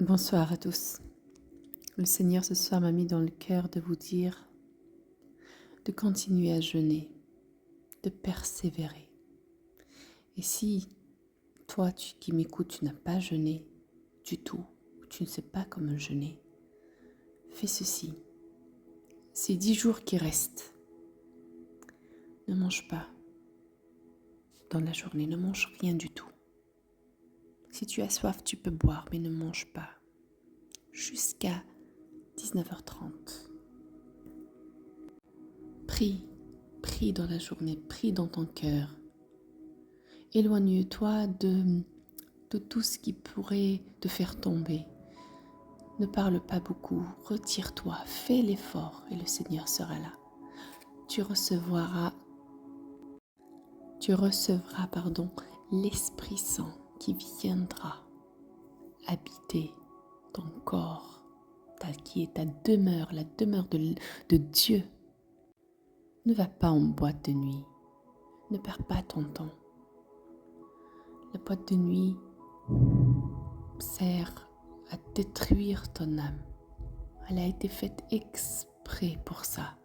Bonsoir à tous. Le Seigneur ce soir m'a mis dans le cœur de vous dire de continuer à jeûner, de persévérer. Et si toi qui m'écoutes, tu n'as pas jeûné du tout, ou tu ne sais pas comment jeûner, fais ceci. Ces 10 jours qui restent, ne mange pas dans la journée, ne mange rien du tout. Si tu as soif, tu peux boire, mais ne mange pas jusqu'à 19h30. Prie dans la journée, prie dans ton cœur. Éloigne-toi de tout ce qui pourrait te faire tomber. Ne parle pas beaucoup, retire-toi, fais l'effort et le Seigneur sera là. Tu recevras l'Esprit Saint qui viendra habiter ton corps, qui est ta demeure, la demeure de Dieu. Ne va pas en boîte de nuit, ne perds pas ton temps. La boîte de nuit sert à détruire ton âme. Elle a été faite exprès pour ça,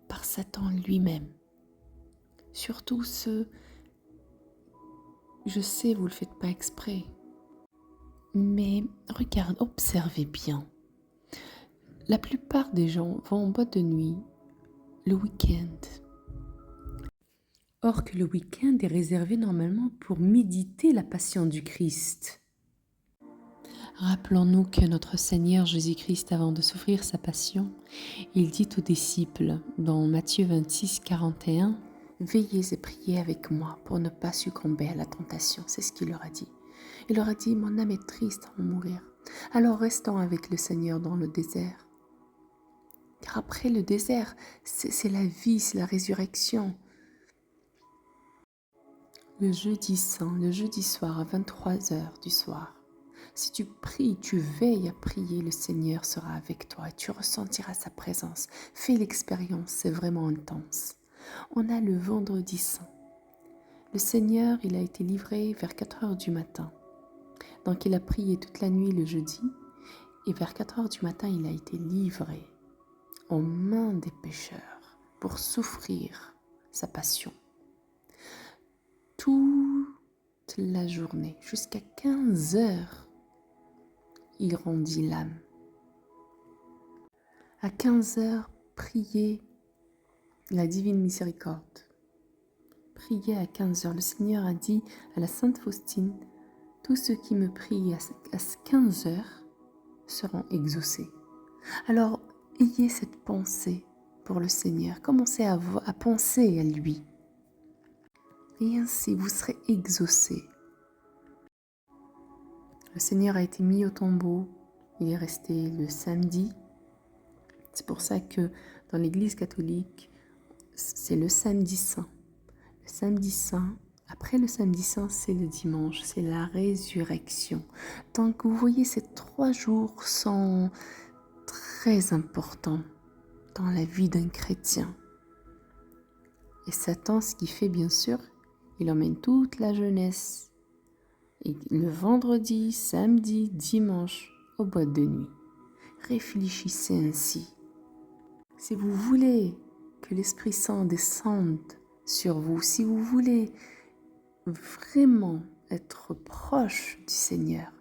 par Satan lui-même. Surtout je sais, vous ne le faites pas exprès, mais observez bien. La plupart des gens vont en boîte de nuit le week-end. Or que le week-end est réservé normalement pour méditer la passion du Christ. Rappelons-nous que notre Seigneur Jésus-Christ, avant de souffrir sa passion, il dit aux disciples dans Matthieu 26, 41, « Veillez et priez avec moi pour ne pas succomber à la tentation. » C'est ce qu'il leur a dit. Il leur a dit, « Mon âme est triste à en mourir. Alors restons avec le Seigneur dans le désert. » Car après le désert, c'est la vie, c'est la résurrection. Le jeudi saint, le jeudi soir à 23h du soir, si tu pries, tu veilles à prier, le Seigneur sera avec toi et tu ressentiras sa présence. Fais l'expérience, c'est vraiment intense. On a le vendredi saint. Le Seigneur, il a été livré vers 4h du matin. Donc il a prié toute la nuit le jeudi et vers 4h du matin, il a été livré aux mains des pécheurs pour souffrir sa passion. Toute la journée, jusqu'à 15h, il rendit l'âme. À 15h, priez la divine miséricorde. Priez à 15h. Le Seigneur a dit à la Sainte Faustine, tous ceux qui me prient à 15h seront exaucés. Alors, ayez cette pensée pour le Seigneur. Commencez à penser à lui. Et ainsi, vous serez exaucés. Le Seigneur a été mis au tombeau. Il est resté le samedi. C'est pour ça que dans l'Église catholique, c'est le samedi saint. Le samedi saint, après le samedi saint, c'est le dimanche, c'est la résurrection. Donc vous voyez, ces 3 jours sont très importants dans la vie d'un chrétien. Et Satan, ce qu'il fait bien sûr, il emmène toute la jeunesse. Et le vendredi, samedi, dimanche, aux boîtes de nuit. Réfléchissez ainsi. Si vous voulez que l'Esprit Saint descende sur vous, si vous voulez vraiment être proche du Seigneur,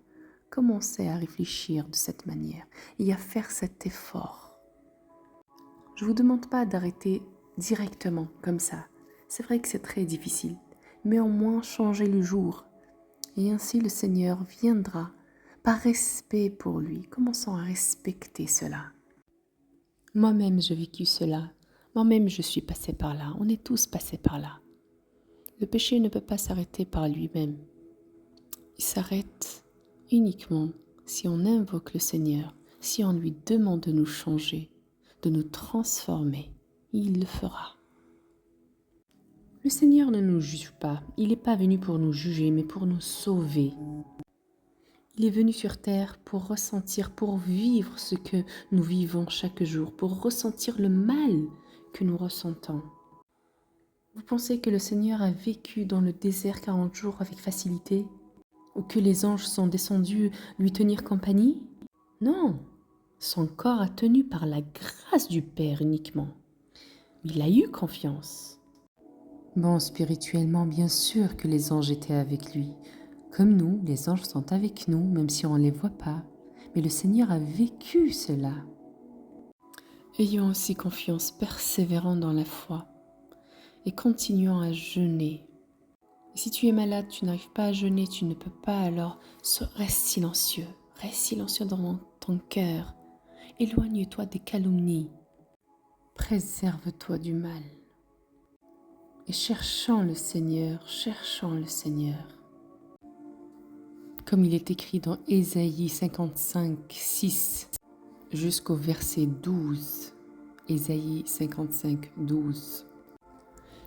commencez à réfléchir de cette manière et à faire cet effort. Je ne vous demande pas d'arrêter directement comme ça. C'est vrai que c'est très difficile, mais au moins changez le jour. Et ainsi le Seigneur viendra par respect pour lui. Commençons à respecter cela. Moi-même, j'ai vécu cela. Moi-même, je suis passée par là. On est tous passés par là. Le péché ne peut pas s'arrêter par lui-même. Il s'arrête uniquement si on invoque le Seigneur, si on lui demande de nous changer, de nous transformer. Il le fera. Le Seigneur ne nous juge pas. Il n'est pas venu pour nous juger, mais pour nous sauver. Il est venu sur terre pour ressentir, pour vivre ce que nous vivons chaque jour, pour ressentir le mal que nous ressentons. Vous pensez que le Seigneur a vécu dans le désert 40 jours avec facilité? ou que les anges sont descendus lui tenir compagnie? Non, son corps a tenu par la grâce du Père uniquement. Il a eu confiance. Bon, spirituellement, bien sûr que les anges étaient avec lui. Comme nous, les anges sont avec nous, même si on ne les voit pas. Mais le Seigneur a vécu cela. Ayons aussi confiance, persévérant dans la foi et continuons à jeûner. Et si tu es malade, tu n'arrives pas à jeûner, tu ne peux pas, alors reste silencieux. Reste silencieux dans ton cœur. Éloigne-toi des calomnies. Préserve-toi du mal. Et cherchons le Seigneur, cherchons le Seigneur. Comme il est écrit dans Ésaïe 55, 6 jusqu'au verset 12. Ésaïe 55, 12.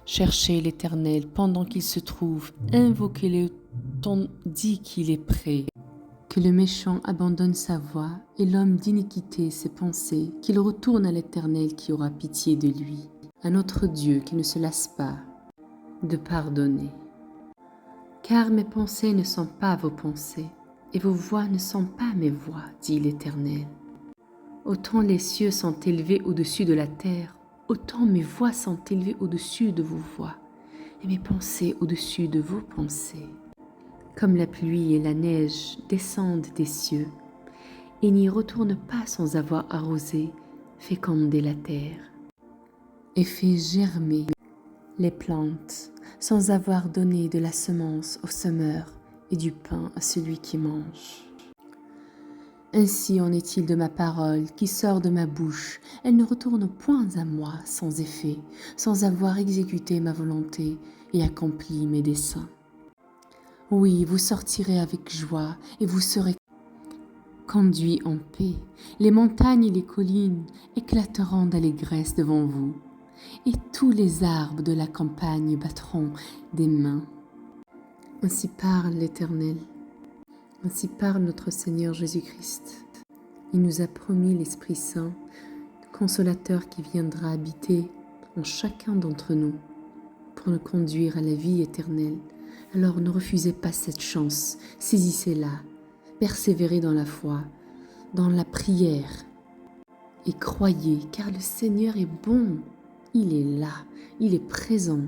Cherchez l'Éternel pendant qu'il se trouve, invoquez-le tandis qu'il est près. Que le méchant abandonne sa voie et l'homme d'iniquité ses pensées, qu'il retourne à l'Éternel qui aura pitié de lui, à notre Dieu qui ne se lasse pas de pardonner. Car mes pensées ne sont pas vos pensées, et vos voix ne sont pas mes voix, dit l'Éternel. Autant les cieux sont élevés au-dessus de la terre, autant mes voix sont élevées au-dessus de vos voix, et mes pensées au-dessus de vos pensées. Comme la pluie et la neige descendent des cieux, et n'y retournent pas sans avoir arrosé, fécondé la terre, et fait germer les plantes, sans avoir donné de la semence au semeur et du pain à celui qui mange. Ainsi en est-il de ma parole qui sort de ma bouche. Elle ne retourne point à moi sans effet, sans avoir exécuté ma volonté et accompli mes desseins. Oui, vous sortirez avec joie et vous serez conduits en paix. Les montagnes et les collines éclateront d'allégresse devant vous, et tous les arbres de la campagne battront des mains. Ainsi parle l'Éternel, ainsi parle notre Seigneur Jésus-Christ. Il nous a promis l'Esprit Saint, le Consolateur qui viendra habiter en chacun d'entre nous pour nous conduire à la vie éternelle. Alors ne refusez pas cette chance, saisissez-la, persévérez dans la foi, dans la prière et croyez, car le Seigneur est bon, il est là, il est présent.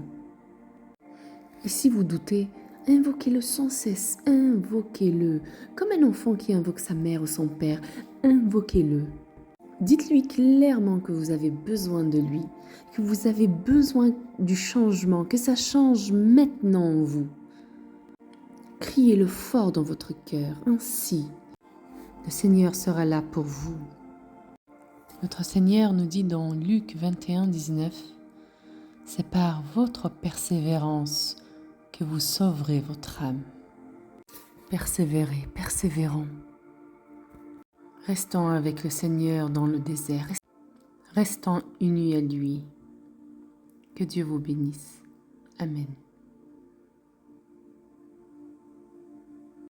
Et si vous doutez, invoquez-le sans cesse, invoquez-le, comme un enfant qui invoque sa mère ou son père, invoquez-le. Dites-lui clairement que vous avez besoin de lui, que vous avez besoin du changement, que ça change maintenant en vous. Criez-le fort dans votre cœur, ainsi le Seigneur sera là pour vous. Notre Seigneur nous dit dans Luc 21, 19, « C'est par votre persévérance que vous sauverez votre âme. » Persévérez, persévérons. Restons avec le Seigneur dans le désert. Restons unis à lui. Que Dieu vous bénisse. Amen.